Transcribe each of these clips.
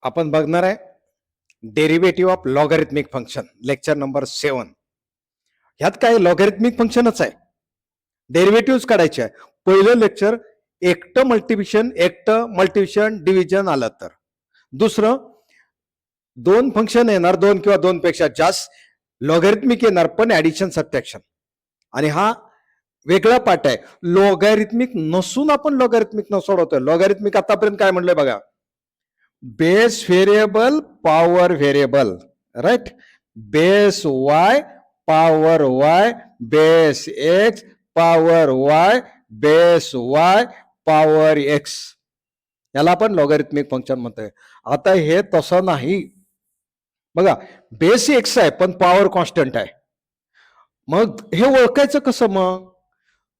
आपण बघणार आहे derivative of logarithmic function, lecture number 7. ह्यात काय लॉगॅरिथमिक फंक्शनच आहे, डेरिव्हेटिव्ह काढायचे आहे. पहिलं लेक्चर एकटं मल्टिप्लिकेशन डिव्हिजन आलं तर, दुसरं दोन फंक्शन येणार, दोन किंवा दोन पेक्षा जास्त, लॉगॅरिथमिक येणार पण ऍडिशन सबट्रॅक्शन. आणि हा वेगळा पार्ट आहे. लॉगॅरिथमिक नसून आपण लॉगॅरिथमिक न सोडवतोय. लॉगॅरिथमिक आतापर्यंत काय म्हणलंय बघा, base variable power variable, right, base y power y, base x power y, base y power x, याला आपण लॉगॅरिथमिक फंक्शन म्हणतोय. आता हे तसं नाही बघा, बेस एक्स आहे पण पॉवर कॉन्स्टंट आहे. मग हे ओळखायचं कसं?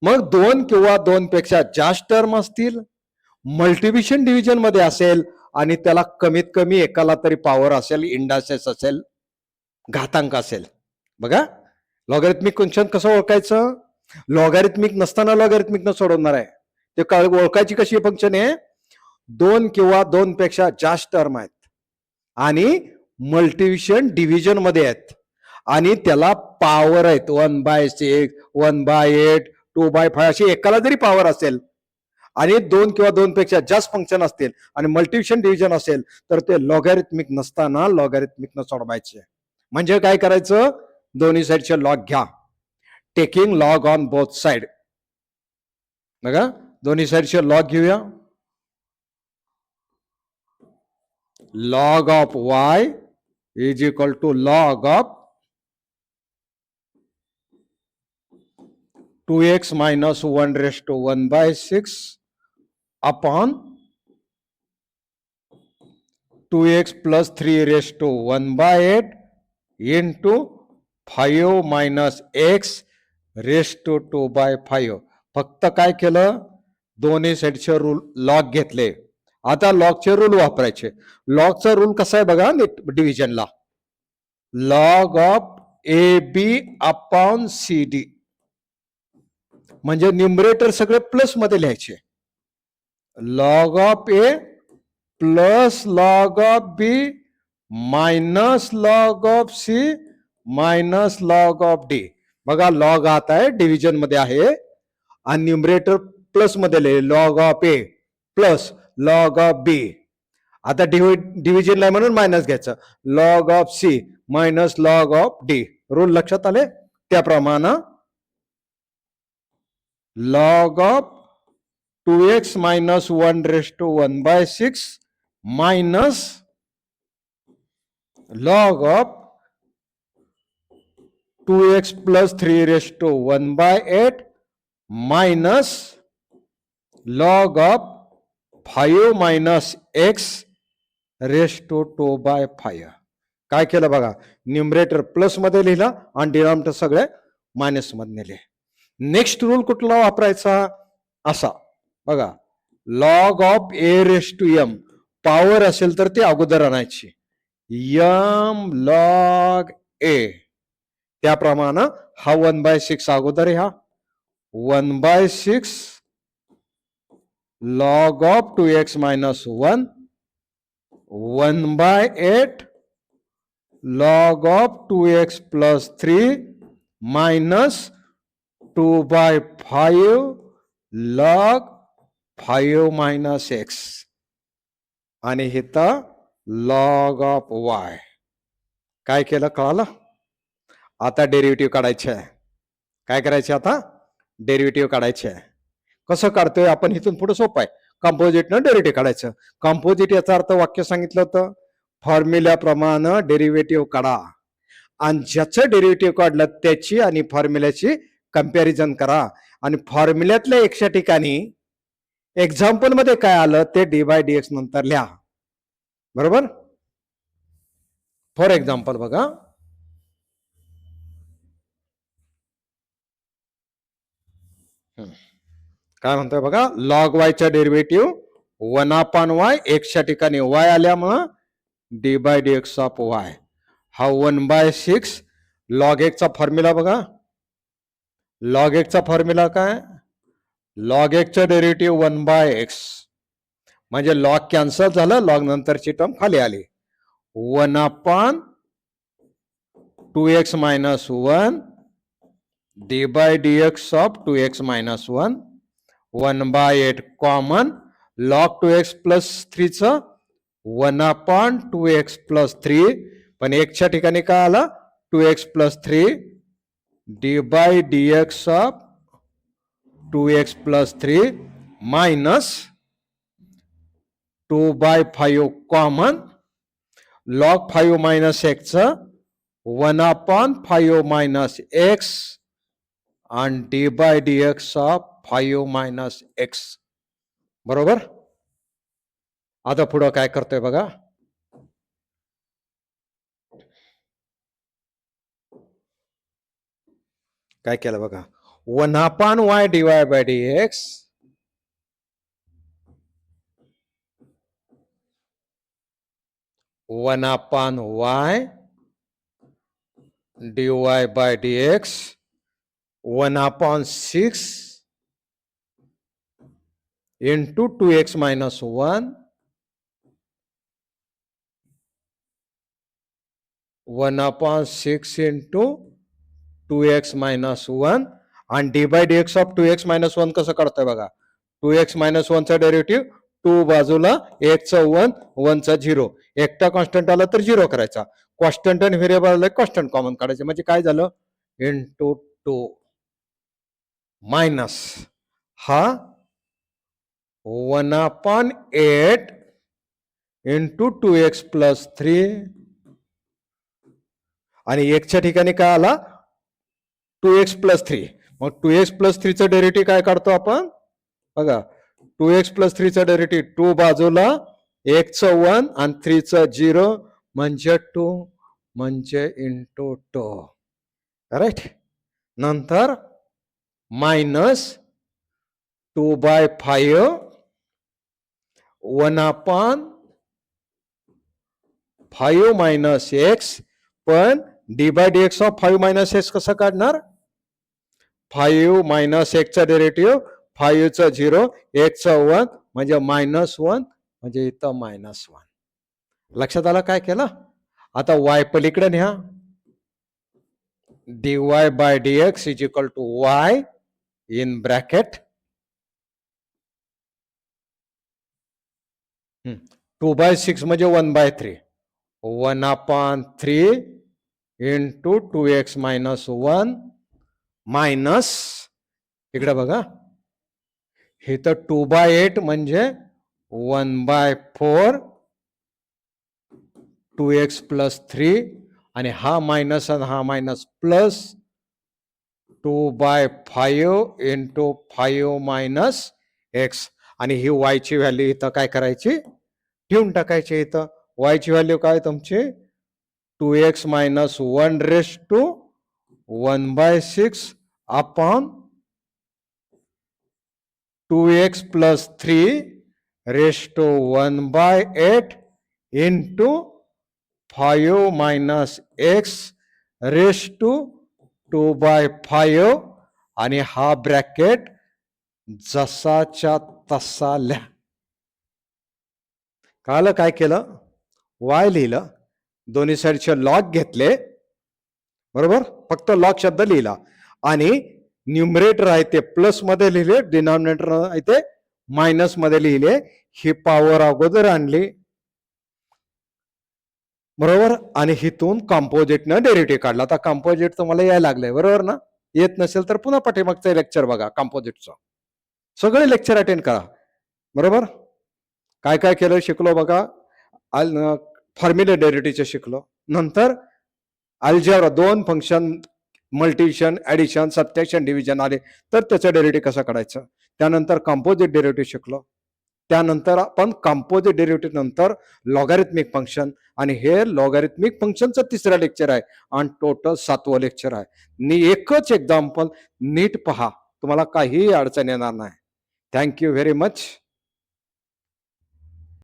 मग दोन किंवा दोन पेक्षा जास्त टर्म असतील, मल्टिप्लिकेशन डिव्हिजन मध्ये असेल आणि त्याला कमीत कमी एकाला तरी पॉवर असेल, इंडासेस असेल, घातांक असेल. बघा लॉगॅरिथमिक फंक्शन कसं ओळखायचं? लॉगॅरिथमिक नसताना लॉगॅरिथमिक न सोडवणार आहे ते ओळखायची कशी फंक्शन आहे? दोन किंवा दोन पेक्षा जास्त टर्म आहेत आणि मल्टिप्लिकेशन डिव्हिजन मध्ये आहेत आणि त्याला पॉवर आहेत 1/6, 1/8, 2/5 अशी एकाला जरी पॉवर असेल आणि दोन किंवा दोन पेक्षा जास्त फंक्शन असतील आणि मल्टिप्लिकेशन डिव्हिजन असेल तर ते लॉगॅरिथमिक नसताना लॉगॅरिथमिक न सोडवायचे. म्हणजे काय करायचं? दोन्ही साईडचे लॉग घ्या, taking log on both side. बघा दोन्ही साईडचे लॉग घेऊया. Log of y is equal to log of 2x minus 1 raised to 1/6 upon 2x plus 3 raised to 1/8 into 5 minus x raised to 2/5. फक्त काय केलं? दोन्ही साईडचे रूल लॉग घेतले. आता लॉगचे रूल वापरायचे. लॉगचा रूल कसा आहे बघा डिव्हिजनला, log of A B upon C D, म्हणजे न्यूमरेटर सगळे प्लस मध्ये लिहायचे. Log of A plus log of B minus log of C minus log of D. बघा लॉग आता आहे डिव्हिजन मध्ये आहे आणि न्यूमरेटर प्लस मध्ये लिहिले, log of A plus log of B. आता डिव्हिजनला म्हणून मायनस घ्यायचं, log of C minus log of D. Rule लक्षात आले? त्याप्रमाणे log of 2x minus 1 raised to 1/6 minus log of 2x plus 3 raised to 1/8 minus log of 5 minus x raised to 2/5. काय केलं बघा, न्यूमरेटर प्लस मध्ये लिहिला आणि डिनॉमिनेटर सगळे मायनस मध्ये लिहिले. नेक्स्ट रूल कुठला वापरायचा? असा बघा, log of a raise to m, power असेल तर ते अगोदर आणायची, एम लॉग ए. त्याप्रमाणे हा 1/6 अगोदर ह्या 1/6 log of 2x minus 1 1/8 log of 2x plus 3 minus 2/5 log 5 minus x आणि इथं log of y. काय केलं कळालं? आता डेरिव्हेटिव्ह काढायचे आहे. काय करायचे? आता डेरिव्हेटिव्ह काढायचे आहे. कसं काढतोय आपण? इथून पुढे सोपं आहे, कंपोजिटनं डेरिव्हेटिव्ह काढायचं. कंपोजिट याचा अर्थ वाक्य सांगितलं होतं, फॉर्म्युल्याप्रमाणे डेरिव्हेटिव्ह काढा आणि ज्याचं डेरिव्हेटिव्ह काढलं त्याची आणि फॉर्म्युल्याची कंपॅरिझन करा आणि फॉर्म्युल्यातल्या एक्सच्या ठिकाणी एक्झाम्पल मध्ये काय आलं ते dy/dx नंतर लिहा. बरोबर? फॉर एक्झाम्पल बघा, काय म्हणतोय बघा, लॉग वायचा डेरिव्हेटिव्ह 1/y, एक्सच्या ठिकाणी y आल्यामुळं dy/dx ऑफ y. हा 1/6 लॉग एक्सचा फॉर्म्युला बघा. लॉग एक्सचा फॉर्म्युला काय? लॉग एक्सचा डेरिव्हेटिव्ह 1/x म्हणजे लॉग कॅन्सल झालं, लॉग नंतरची टर्म खाली आली. 1/2x - 1 d/dx of 2x - 1 1/8 common log 2x + 3 च 1/2x + 3 पण एकच्या ठिकाणी काय आला 2x + 3 d/dx of 2x + 3 minus 2/5 common log 5 - x 1/5 - x आणि d/dx of 5 - x. बरोबर. आता पुढं काय करतोय बघा. काय केलं बघा 1/y dy/dx 1/y dy/dx 1/6 into 2x - 1 1/6 into 2x - 1 आणि d/dx of 2x - 1 कसं काढतोय बघा 2x - 1 चा डेरिव्हेटिव्ह 2 बाजूला 1 चा 1 1 चा 0 एकटा कॉन्स्टंट आला तर 0 करायचा. कॉन्स्टंट आणि व्हेरिएबल कॉन्स्टंट कॉमन काढायचे म्हणजे काय झालं इंटू 2 मायनस हा 1/8 इंटू 2x + 3 आणि एकच्या ठिकाणी काय आला 2x + 3 मग 2x + 3 चं डेरिव्हेटिव्ह काय काढतो आपण बघा 2x + 3 चं डेरिव्हेटिव्ह 2 बाजूला 1 चं 1 आणि 3 चं 0 म्हणजे 2 म्हणजे इंटू 2 राईट. नंतर मायनस 2/5 1/5 - x पण d/dx of 5 - x कसं काढणार 5 - x चा डेरिव्हेटिव्ह 5 चं 0 1 चं 1 म्हणजे -1 म्हणजे इथं -1 लक्षात आलं काय केलं. आता y पलीकडे न्या dy/dx = y in bracket 2/6 म्हणजे 1/3 1/3 into 2x - 1 मायनस इकडे बघा हे तर 2/8 म्हणजे 1/4 2x + 3 आणि हा मायनस आणि हा मायनस प्लस 2/5 into 5 - x आणि ही y ची व्हॅल्यू इथं काय करायची ठेवून टाकायची. इथं y ची व्हॅल्यू काय तुमची 2x - 1 raised to 1/6 upon 2x + 3 raised to 1/8 into 5 - x raised to 2/5 आणि हा ब्रॅकेट जसाच्या तसा लिहा. काल काय केलं y लिहिलं दोन्ही साईडचे लॉग घेतले बरोबर फक्त लॉग शब्द लिहिला आणि न्यूमरेटर आहे ते प्लस मध्ये लिहिले डिनॉमिनेटर आहे ते मायनस मध्ये लिहिले ही पॉवर अगोदर आणली बरोबर आणि हिथून कंपोजिटनं डेरिव्हेटिव्ह काढला. आता कंपोजिट तुम्हाला यायला लागलंय बरोबर ना येत नसेल तर पुन्हा पाठीमागचं लेक्चर बघा कंपोजिटचं सगळे लेक्चर अटेंड करा बरोबर. काय काय केलं शिकलो बघा फॉर्म्युला डेरिव्हेटिव्हचे शिकलो. नंतर algebra 2 function मल्टिशन addition subtraction division आले तर त्याचं डेरिव्हेटिव्ह कसं काढायचं. त्यानंतर कंपोजिट डेरिव्हेटिव्ह शिकलो. त्यानंतर आपण कंपोजिट डेरिव्हेटिव्ह नंतर लॉगॅरिथमिक फंक्शन आणि हे लॉगॅरिथमिक फंक्शनचं तिसरं लेक्चर आहे आणि टोटल 7वं लेक्चर आहे. एकच एक्झाम्पल नीट पहा तुम्हाला काही अडचण येणार नाही. Thank you very much.